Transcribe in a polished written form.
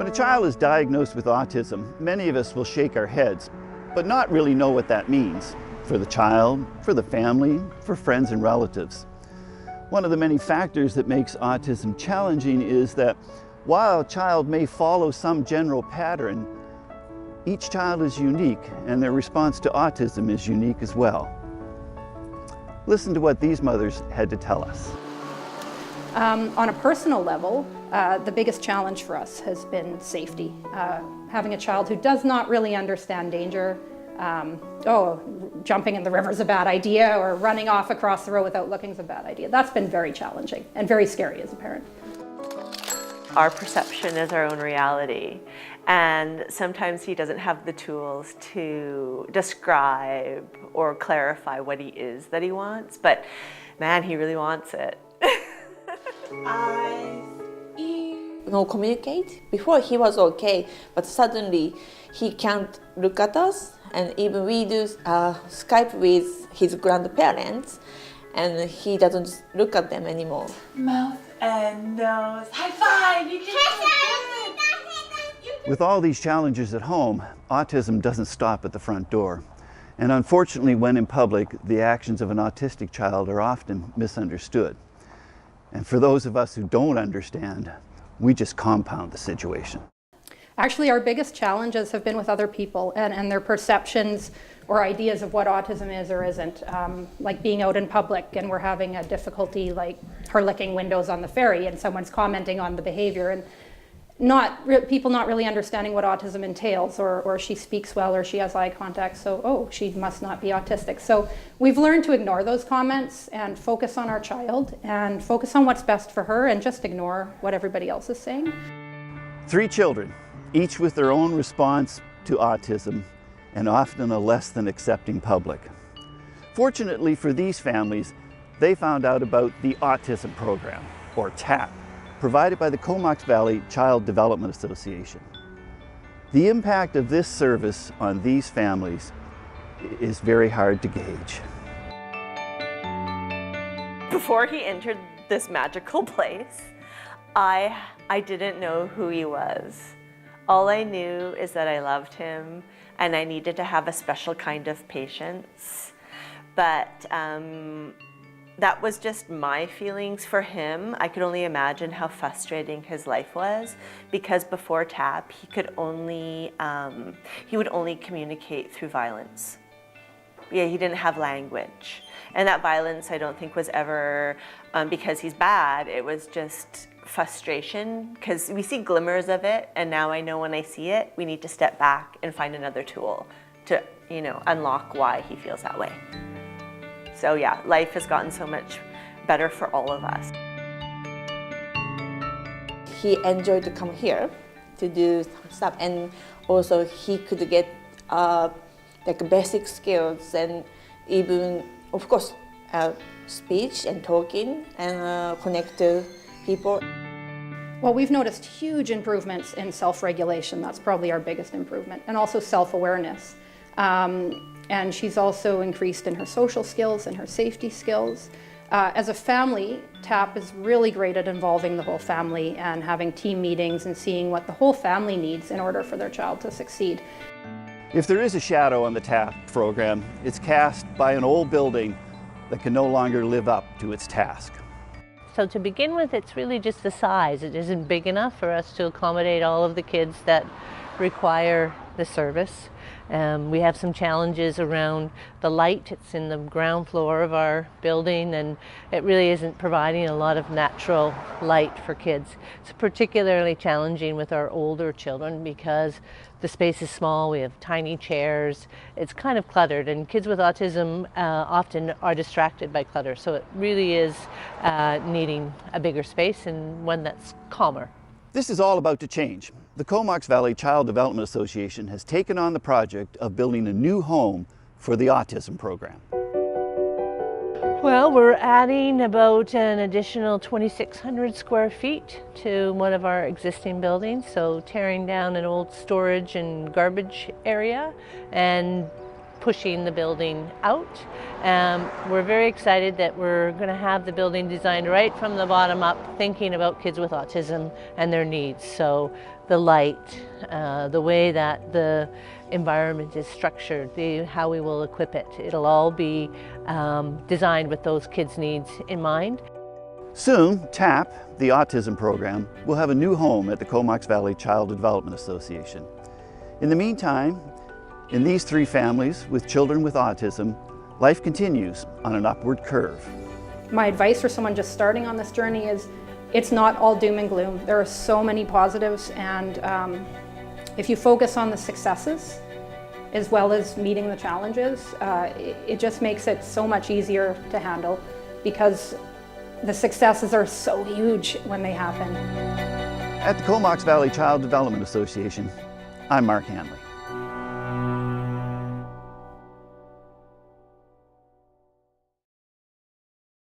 When a child is diagnosed with autism, many of us will shake our heads, but not really know what that means for the child, for the family, for friends and relatives. One of the many factors that makes autism challenging is that while a child may follow some general pattern, each child is unique and their response to autism is unique as well. Listen to what these mothers had to tell us. On a personal level, the biggest challenge for us has been safety. Having a child who does not really understand danger, jumping in the river is a bad idea, or running off across the road without looking is a bad idea. That's been very challenging and very scary as a parent. Our perception is our own reality, and sometimes he doesn't have the tools to describe or clarify what he is that he wants, but man, he really wants it. No communicate. Before he was okay, but suddenly he can't look at us, and even we do Skype with his grandparents, and he doesn't look at them anymore. Mouth and nose. High five! You did good! With all these challenges at home, autism doesn't stop at the front door. And unfortunately, when in public, the actions of an autistic child are often misunderstood. And for those of us who don't understand, we just compound the situation. Actually, our biggest challenges have been with other people and their perceptions or ideas of what autism is or isn't. Like being out in public and we're having a difficulty, like her licking windows on the ferry, and someone's commenting on the behavior, and people not really understanding what autism entails, or she speaks well, or she has eye contact, so she must not be autistic. So we've learned to ignore those comments and focus on our child and focus on what's best for her and just ignore what everybody else is saying. 3 children, each with their own response to autism, and often a less than accepting public. Fortunately for these families, they found out about the Autism Program, or TAP, provided by the Comox Valley Child Development Association. The impact of this service on these families is very hard to gauge. Before he entered this magical place, I didn't know who he was. All I knew is that I loved him and I needed to have a special kind of patience. But that was just my feelings for him. I could only imagine how frustrating his life was, because before TAP, he would only communicate through violence. Yeah, he didn't have language. And that violence, I don't think, was ever because he's bad. It was just frustration, because we see glimmers of it, and now I know when I see it, we need to step back and find another tool to, unlock why he feels that way. So yeah, life has gotten so much better for all of us. He enjoyed to come here to do some stuff, and also he could get like basic skills, and even, of course, speech and talking and connect to people. Well, we've noticed huge improvements in self-regulation. That's probably our biggest improvement, and also self-awareness. And she's also increased in her social skills and her safety skills. As a family, TAP is really great at involving the whole family and having team meetings and seeing what the whole family needs in order for their child to succeed. If there is a shadow on the TAP program, it's cast by an old building that can no longer live up to its task. So to begin with, it's really just the size. It isn't big enough for us to accommodate all of the kids that require the service. We have some challenges around the light. It's in the ground floor of our building, and it really isn't providing a lot of natural light for kids. It's particularly challenging with our older children because the space is small. We have tiny chairs. It's kind of cluttered, and kids with autism often are distracted by clutter. So it really is needing a bigger space and one that's calmer. This is all about to change. The Comox Valley Child Development Association has taken on the project of building a new home for the Autism Program. Well, we're adding about an additional 2,600 square feet to one of our existing buildings, so tearing down an old storage and garbage area and pushing the building out. We're very excited that we're going to have the building designed right from the bottom up, thinking about kids with autism and their needs. So the light, the way that the environment is structured, how we will equip it, it'll all be designed with those kids' needs in mind. Soon, TAP, the autism program, will have a new home at the Comox Valley Child Development Association. In the meantime, in these 3 families with children with autism, life continues on an upward curve. My advice for someone just starting on this journey is it's not all doom and gloom. There are so many positives, and if you focus on the successes as well as meeting the challenges, it just makes it so much easier to handle, because the successes are so huge when they happen. At the Comox Valley Child Development Association, I'm Mark Hanley.